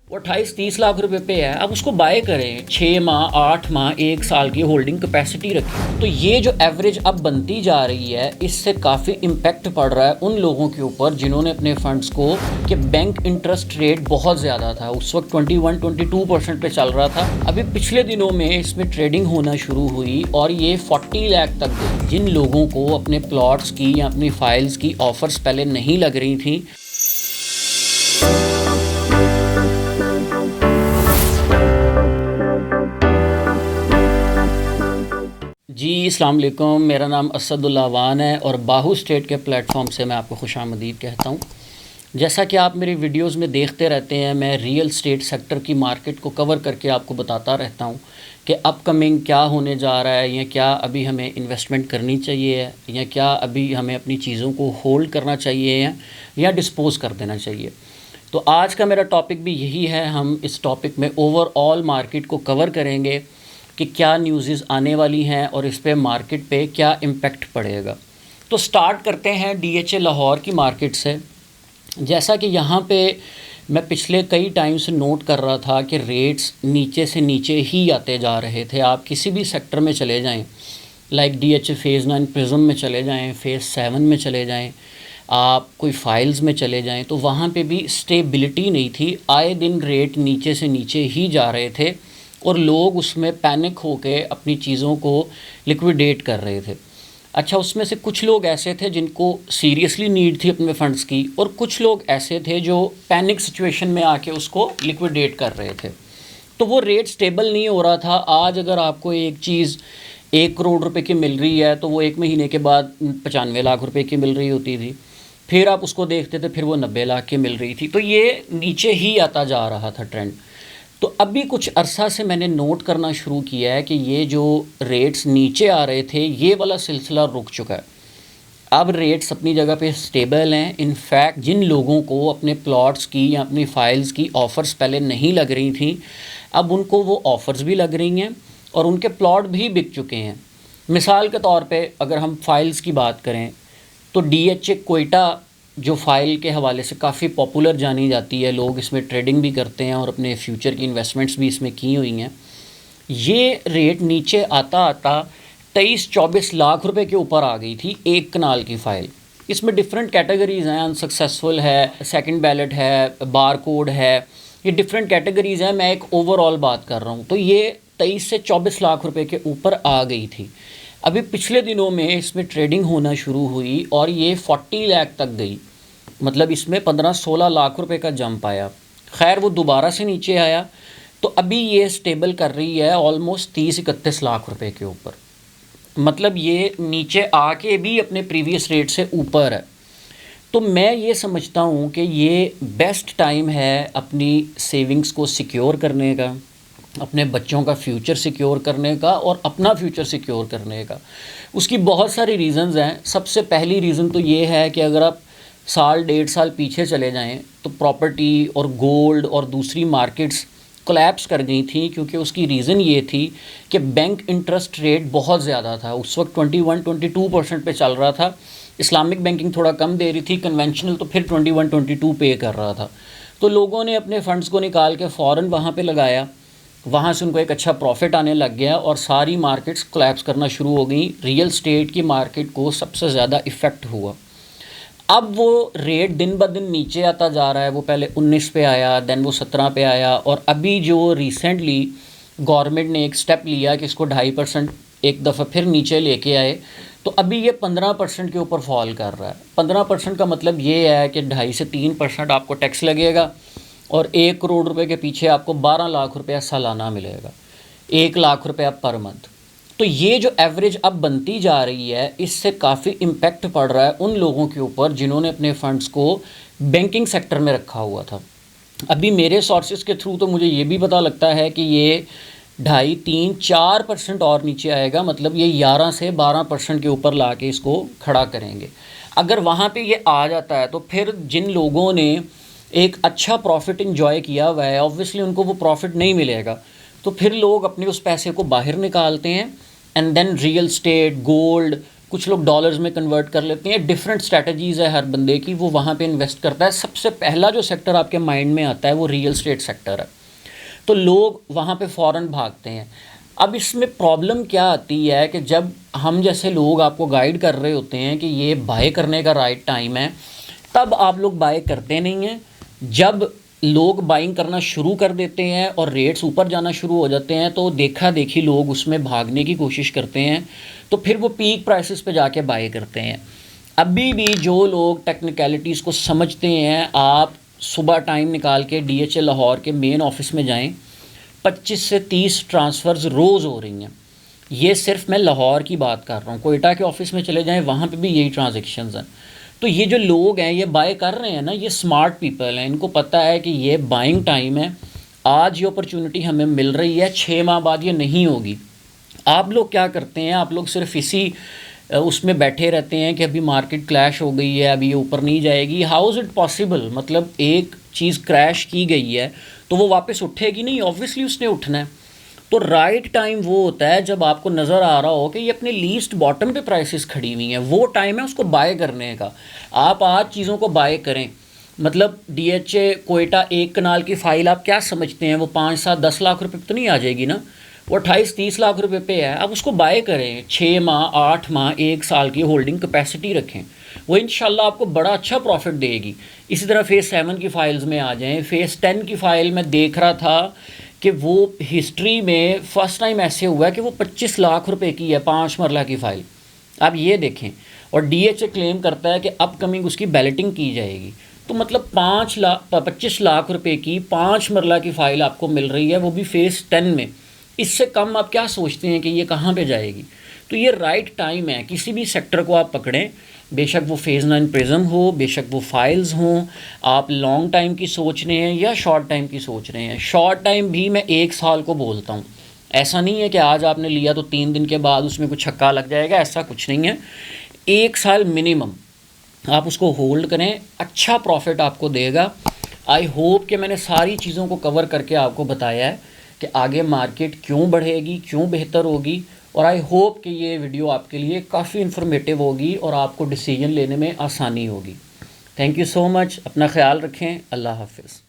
वो 28-30 लाख रुपए पे है। अब उसको बाय करें 6 माह 8 माह 1 साल की होल्डिंग कैपेसिटी रखें, तो ये जो एवरेज अब बनती जा रही है इससे काफ़ी इम्पैक्ट पड़ रहा है उन लोगों के ऊपर जिन्होंने अपने फंड्स को, कि बैंक इंटरेस्ट रेट बहुत ज़्यादा था, उस वक्त 21-22% पे चल रहा था। अभी पिछले दिनों में इसमें ट्रेडिंग होना शुरू हुई और ये 40 लाख तक गई। जिन लोगों को अपने प्लॉट्स की या अपनी फाइल्स की ऑफर्स पहले नहीं लग रही थी, जी अस्सलाम वालेकुम, मेरा नाम असदुल्ला वान है और बाहू स्टेट के प्लेटफॉर्म से मैं आपको खुशामदीद कहता हूँ। जैसा कि आप मेरी वीडियोस में देखते रहते हैं, मैं रियल स्टेट सेक्टर की मार्केट को कवर करके आपको बताता रहता हूँ कि अपकमिंग क्या होने जा रहा है, या क्या अभी हमें इन्वेस्टमेंट करनी चाहिए, या क्या अभी हमें अपनी चीज़ों को होल्ड करना चाहिए या डिस्पोज़ कर देना चाहिए। तो आज का मेरा टॉपिक भी यही है। हम इस टॉपिक में ओवरऑल मार्केट को कवर करेंगे कि क्या न्यूज़ आने वाली हैं और इस पे मार्केट पे क्या इम्पेक्ट पड़ेगा। तो स्टार्ट करते हैं DHA लाहौर की मार्केट से। जैसा कि यहाँ पे मैं पिछले कई टाइम से नोट कर रहा था कि रेट्स नीचे से नीचे ही आते जा रहे थे। आप किसी भी सेक्टर में चले जाएं, लाइक DHA फ़ेज़ 9 प्रिज्म में चले जाएं, फ़ेज़ 7 में चले जाएं, आप कोई फाइल्स में चले जाएं, तो वहाँ पे भी स्टेबिलिटी नहीं थी। आए दिन रेट नीचे से नीचे ही जा रहे थे और लोग उसमें पैनिक होके अपनी चीज़ों को लिक्विडेट कर रहे थे। अच्छा, उसमें से कुछ लोग ऐसे थे जिनको सीरियसली नीड थी अपने फंड्स की, और कुछ लोग ऐसे थे जो पैनिक सिचुएशन में आके उसको लिक्विडेट कर रहे थे। तो वो रेट स्टेबल नहीं हो रहा था। आज अगर आपको एक चीज़ 1 करोड़ रुपए की मिल रही है तो वो 1 महीने के बाद 95 लाख रुपए की मिल रही होती थी। फिर आप उसको देखते थे, फिर वो 90 लाख की मिल रही थी। तो ये नीचे ही आता जा रहा था ट्रेंड। तो अभी कुछ अरसा से मैंने नोट करना शुरू किया है कि ये जो रेट्स नीचे आ रहे थे, ये वाला सिलसिला रुक चुका है। अब रेट्स अपनी जगह पे स्टेबल हैं। इनफैक्ट जिन लोगों को अपने प्लॉट्स की या अपनी फाइल्स की ऑफ़र्स पहले नहीं लग रही थी, अब उनको वो ऑफ़र्स भी लग रही हैं और उनके प्लॉट भी बिक चुके हैं। मिसाल के तौर पे अगर हम फाइल्स की बात करें तो DHA कोयटा जो फ़ाइल के हवाले से काफ़ी पॉपुलर जानी जाती है, लोग इसमें ट्रेडिंग भी करते हैं और अपने फ्यूचर की इन्वेस्टमेंट्स भी इसमें की हुई हैं, ये रेट नीचे आता आता 23-24 लाख रुपए के ऊपर आ गई थी 1 कनाल की फ़ाइल। इसमें डिफरेंट कैटेगरीज़ हैं, अनसक्सेसफुल है, सेकंड बैलेट है, बार कोड है, ये डिफरेंट कैटेगरीज़ हैं। मैं एक ओवरऑल बात कर रहा हूँ। तो ये 23 से 24 लाख रुपए के ऊपर आ गई थी। अभी पिछले दिनों में इसमें ट्रेडिंग होना शुरू हुई और ये 40 लाख तक गई, मतलब इसमें 15-16 लाख रुपए का जंप आया। खैर वो दोबारा से नीचे आया, तो अभी ये स्टेबल कर रही है ऑलमोस्ट 30-31 लाख रुपए के ऊपर। मतलब ये नीचे आके भी अपने प्रीवियस रेट से ऊपर है। तो मैं ये समझता हूँ कि ये बेस्ट टाइम है अपनी सेविंग्स को सिक्योर करने का, अपने बच्चों का फ्यूचर सिक्योर करने का और अपना फ्यूचर सिक्योर करने का। उसकी बहुत सारी रीज़न्स हैं। सबसे पहली रीज़न तो ये है कि अगर आप साल 1.5 साल पीछे चले जाएं तो प्रॉपर्टी और गोल्ड और दूसरी मार्केट्स कोलैप्स कर गई थी, क्योंकि उसकी रीज़न ये थी कि बैंक इंटरेस्ट रेट बहुत ज़्यादा था। उस वक्त 21-22% पे चल रहा था। इस्लामिक बैंकिंग थोड़ा कम दे रही थी, कन्वेंशनल तो फिर 21-22 पे कर रहा था। तो लोगों ने अपने फ़ंड्स को निकाल के फ़ौरन वहाँ पे लगाया, वहाँ से उनको एक अच्छा प्रॉफिट आने लग गया और सारी मार्केट्स कोलैप्स करना शुरू हो गई। रियल स्टेट की मार्केट को सबसे ज़्यादा इफ़ेक्ट हुआ। अब वो रेट दिन ब दिन नीचे आता जा रहा है। वो पहले 19 पे आया, दैन वो 17 पे आया, और अभी जो रिसेंटली गवर्नमेंट ने एक स्टेप लिया कि इसको 2.5% एक दफ़ा फिर नीचे लेके आए, तो अभी ये 15% के ऊपर फॉल कर रहा है। 15% का मतलब ये है कि 2.5 से 3% आपको टैक्स लगेगा और 1 करोड़ रुपए के पीछे आपको 12 लाख रुपया सालाना मिलेगा, 1 लाख रुपया पर मंथ। तो ये जो एवरेज अब बनती जा रही है, इससे काफ़ी इम्पेक्ट पड़ रहा है उन लोगों के ऊपर जिन्होंने अपने फ़ंड्स को बैंकिंग सेक्टर में रखा हुआ था। अभी मेरे सोर्सेज के थ्रू तो मुझे ये भी पता लगता है कि ये 2.5-3-4% और नीचे आएगा, मतलब ये 11 से 12% के ऊपर ला के इसको खड़ा करेंगे। अगर वहाँ पे ये आ जाता है तो फिर जिन लोगों ने एक अच्छा प्रॉफिट इंजॉय किया हुआ है, ऑब्वियसली उनको वो प्रॉफिट नहीं मिलेगा, तो फिर लोग अपने उस पैसे को बाहर निकालते हैं and then real estate, gold, कुछ लोग डॉलर्स में कन्वर्ट कर लेते हैं। डिफरेंट स्ट्रैटेजीज़ है हर बंदे की, वो वहाँ पे इन्वेस्ट करता है। सबसे पहला जो सेक्टर आपके माइंड में आता है वो रियल एस्टेट सेक्टर है, तो लोग वहाँ पे फ़ौरन भागते हैं। अब इसमें प्रॉब्लम क्या आती है कि जब हम जैसे लोग आपको गाइड कर रहे होते हैं कि ये बाय करने का राइट टाइम है, तब आप लोग बाय करते नहीं हैं। जब लोग बाइंग करना शुरू कर देते हैं और रेट्स ऊपर जाना शुरू हो जाते हैं तो देखा देखी लोग उसमें भागने की कोशिश करते हैं, तो फिर वो पीक प्राइसेस पे जाके बाय करते हैं। अभी भी जो लोग टेक्निकलिटीज़ को समझते हैं, आप सुबह टाइम निकाल के DHA लाहौर के मेन ऑफिस में जाएं, 25 से 30 ट्रांसफ़र्स रोज़ हो रही हैं। ये सिर्फ मैं लाहौर की बात कर रहा हूँ। कोयटा के ऑफिस में चले जाएं, वहाँ पे भी यही ट्रांजेक्शन्स हैं। तो ये जो लोग हैं ये बाय कर रहे हैं ना, ये स्मार्ट पीपल हैं, इनको पता है कि ये बाइंग टाइम है। आज ये अपॉर्चुनिटी हमें मिल रही है, 6 माह बाद ये नहीं होगी। आप लोग क्या करते हैं, आप लोग सिर्फ इसी उसमें बैठे रहते हैं कि अभी मार्केट क्रैश हो गई है, अभी ये ऊपर नहीं जाएगी। How is it possible? मतलब एक चीज़ क्रैश की गई है तो वो वापस उठेगी नहीं, ऑब्वियसली उसने उठना है। तो राइट टाइम वो होता है जब आपको नज़र आ रहा हो कि ये अपने लीस्ट बॉटम पे प्राइसेस खड़ी हुई हैं, वो टाइम है उसको बाय करने का। आप आज चीज़ों को बाय करें। मतलब DHA कोयटा 1 कनाल की फ़ाइल आप क्या समझते हैं, वो 5, 7, 10 लाख रुपए पे तो नहीं आ जाएगी ना, वो 28-30 लाख रुपए पे है। आप उसको बाय करें, 6 माह, 8 माह, 1 साल की होल्डिंग कैपेसिटी रखें, वो इंशाल्लाह आपको बड़ा अच्छा प्रॉफिट देगी। इसी तरह फेज़ 7 की फ़ाइल्स में आ जाएं। फेज़ 10 की फ़ाइल में देख रहा था कि वो हिस्ट्री में फ़र्स्ट टाइम ऐसे हुआ है कि वो 25 लाख रुपए की है, 5 मरला की फ़ाइल। आप ये देखें, और DHA क्लेम करता है कि अपकमिंग उसकी बैलेटिंग की जाएगी। तो मतलब 25 लाख रुपए की 5 मरला की फ़ाइल आपको मिल रही है, वो भी फेज़ 10 में। इससे कम आप क्या सोचते हैं कि ये कहाँ पे जाएगी? तो ये राइट टाइम है। किसी भी सेक्टर को आप पकड़ें, बेशक वो फेज़ 9 प्रिज्म हो, बेशक वो फाइल्स हों, आप लॉन्ग टाइम की सोच रहे हैं या शॉर्ट टाइम की सोच रहे हैं। शॉर्ट टाइम भी मैं 1 साल को बोलता हूँ। ऐसा नहीं है कि आज आपने लिया तो 3 दिन के बाद उसमें कुछ छक्का लग जाएगा, ऐसा कुछ नहीं है। 1 साल मिनिमम आप उसको होल्ड करें, अच्छा प्रॉफिट आपको देगा। आई होप कि मैंने सारी चीज़ों को कवर करके आपको बताया है कि आगे मार्केट क्यों बढ़ेगी, क्यों बेहतर होगी। और आई होप कि ये वीडियो आपके लिए काफ़ी इन्फॉर्मेटिव होगी और आपको डिसीजन लेने में आसानी होगी। Thank you so much. अपना ख्याल रखें। अल्लाह हाफ़िज़।